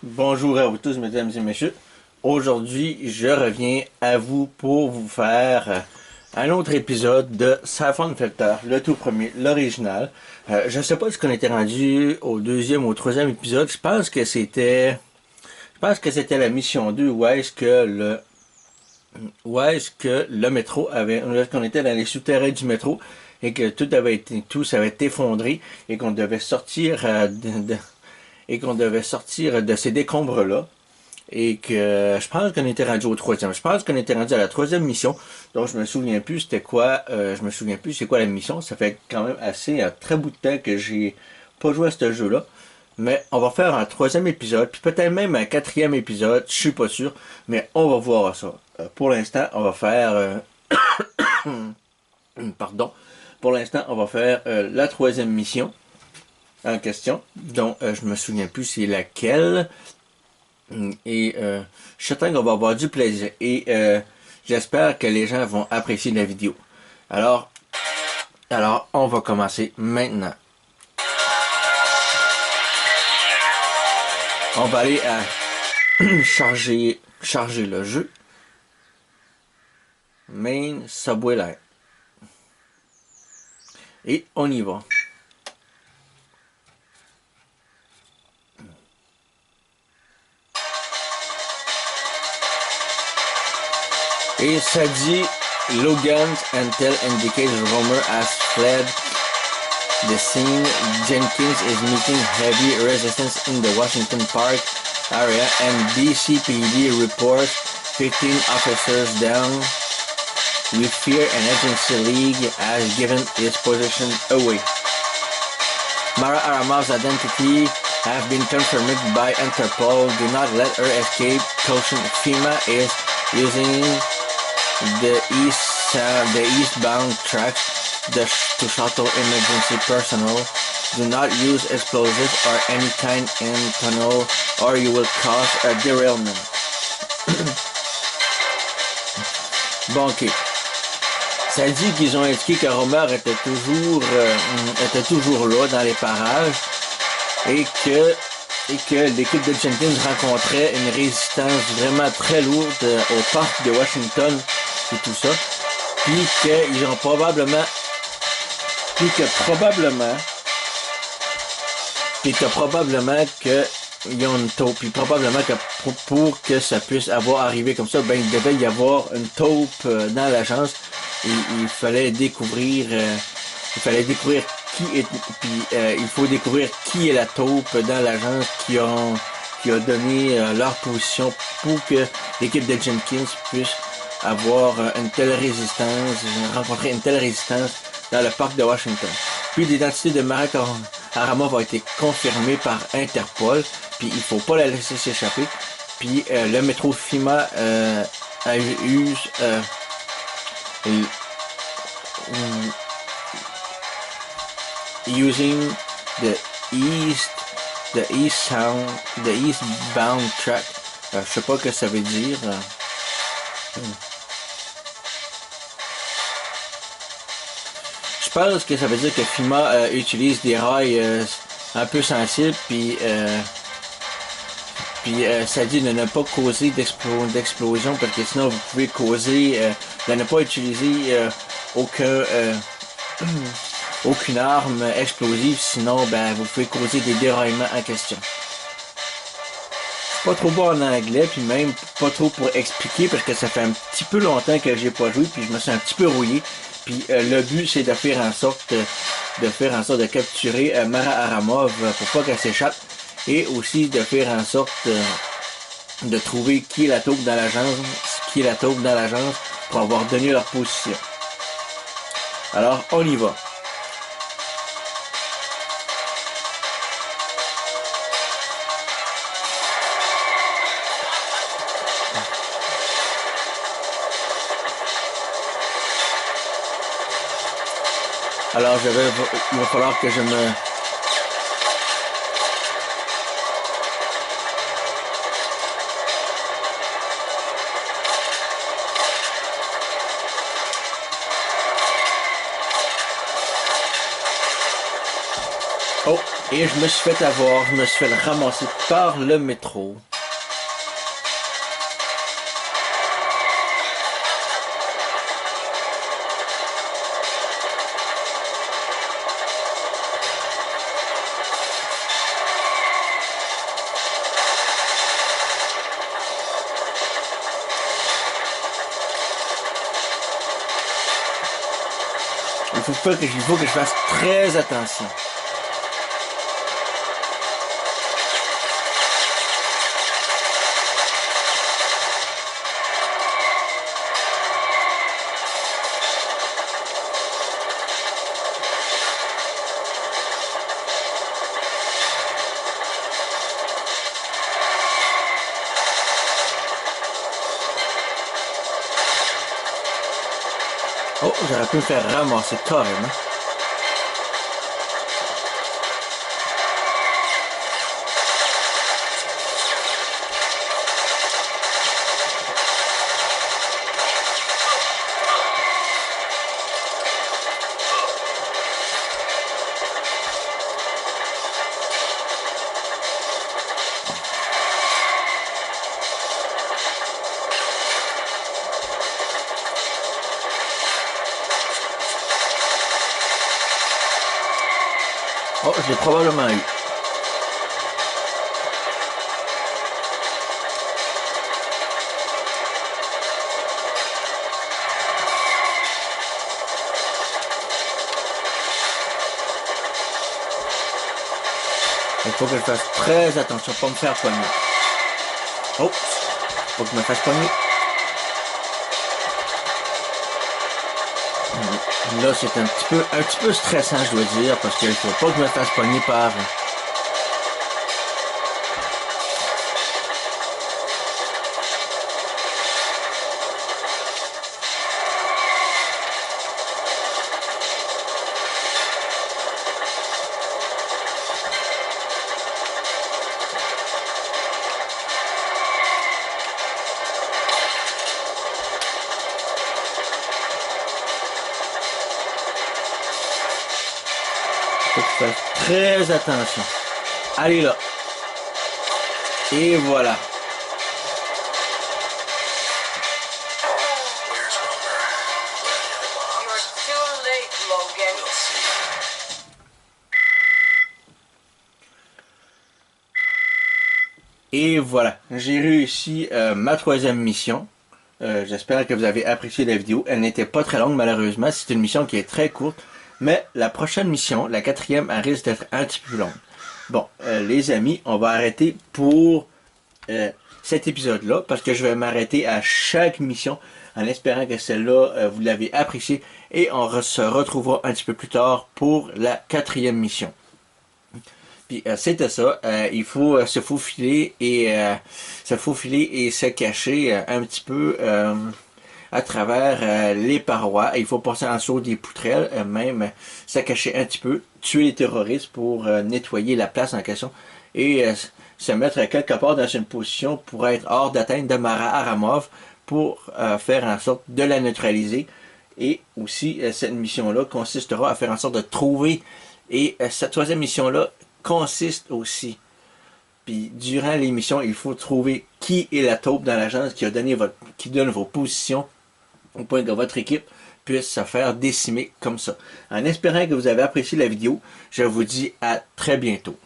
Bonjour à vous tous, mesdames et messieurs. Aujourd'hui, je reviens à vous pour vous faire un autre épisode de Siphon Filter, le tout premier, l'original. Je ne sais pas si on était rendu au deuxième ou au troisième épisode. Je pense que c'était la mission 2 où est-ce que le métro avait, où est-ce qu'on était dans les souterrains du métro et que tout s'avait effondré et qu'on devait sortir de ces décombres-là. Et que je pense qu'on était rendu au troisième. Je pense qu'on était rendu à la troisième mission. Donc je me souviens plus c'était quoi. Je me souviens plus c'est quoi la mission. Ça fait quand même assez un très bout de temps que j'ai pas joué à ce jeu-là. Mais on va faire un troisième épisode, puis peut-être même un quatrième épisode, je suis pas sûr, mais on va voir ça. Pour l'instant, on va faire pardon. Pour l'instant, on va faire la troisième mission en question, dont je me souviens plus c'est laquelle. Et je suis certain qu'on va avoir du plaisir. Et j'espère que les gens vont apprécier la vidéo. Alors, alors on va commencer maintenant. On va aller à charger le jeu. Main Subway Line. Et on y va. Et ça dit Logan's intel indicates Romer has fled the scene. Jenkins is meeting heavy resistance in the Washington Park area and DCPD reports 15 officers down. We fear an agency league has given its position away. Mara Aramov's identity has been confirmed by Interpol. Do not let her escape. Caution: FEMA is using the eastbound tracks to shuttle emergency personnel. Do not use explosives or any kind in tunnel or you will cause a derailment. Bon, ok. Ça dit qu'ils ont indiqué que Romer était toujours là dans les parages et que l'équipe de Jenkins rencontrait une résistance vraiment très lourde au parc de Washington et tout ça. Puis qu'ils ont probablement ils ont une taupe. Puis probablement que pour que ça puisse avoir arrivé comme ça, ben il devait y avoir une taupe dans l'agence. Et il fallait découvrir qui est, puis il faut découvrir qui est la taupe dans l'agence qui a donné leur position pour que l'équipe de Jenkins puisse avoir rencontrer une telle résistance dans le parc de Washington. Puis l'identité de Mara Aramov a été confirmée par Interpol, puis il faut pas la laisser s'échapper. Puis le métro FEMA using the eastbound track. Je sais pas ce que ça veut dire. Je pense que ça veut dire que FEMA utilise des rails un peu sensibles, puis ça dit de ne pas causer d'explosion parce que sinon vous pouvez causer de ne pas utiliser aucune arme explosive, sinon ben vous pouvez causer des déraillements en question. Pas trop bon en anglais, puis même pas trop pour expliquer parce que ça fait un petit peu longtemps que j'ai pas joué, puis je me suis un petit peu rouillé. Puis le but c'est de faire en sorte de capturer Mara Aramov pour pas qu'elle s'échappe, et aussi de faire en sorte de trouver qui est la taupe dans l'agence, pour avoir donné leur position. Alors on y va. Alors il va falloir que je me... Oh, Et je me suis fait avoir, je me suis fait ramasser par le métro. Il faut que je fasse très attention. Oh, j'aurais pu me faire ramasser carrément. Oh, je l'ai probablement eu. Il faut que je fasse très attention pour me faire pogner. Oh, faut que je me fasse pogner. Là, c'est un petit peu stressant, je dois dire, parce qu'il faut pas que je me fasse pogner par... Faut que je fasse très attention. Allez là. Et voilà. Et voilà, j'ai réussi ma troisième mission. J'espère que vous avez apprécié la vidéo. Elle n'était pas très longue malheureusement. C'est une mission qui est très courte. Mais la prochaine mission, la quatrième, elle risque d'être un petit peu plus longue. Bon, les amis, on va arrêter pour cet épisode-là. Parce que je vais m'arrêter à chaque mission en espérant que celle-là, vous l'avez appréciée. Et on se retrouvera un petit peu plus tard pour la quatrième mission. Puis c'était ça, il faut se faufiler et se cacher un petit peu à travers les parois. Et il faut passer en dessous des poutrelles, même se cacher un petit peu, tuer les terroristes pour nettoyer la place en question et se mettre quelque part dans une position pour être hors d'atteinte de Mara Aramov pour faire en sorte de la neutraliser. Et aussi, cette mission-là consistera à faire en sorte de trouver, et cette troisième mission-là consiste aussi. Puis durant l'émission, il faut trouver qui est la taupe dans l'agence qui donne vos positions au point que votre équipe puisse se faire décimer comme ça. En espérant que vous avez apprécié la vidéo, je vous dis à très bientôt.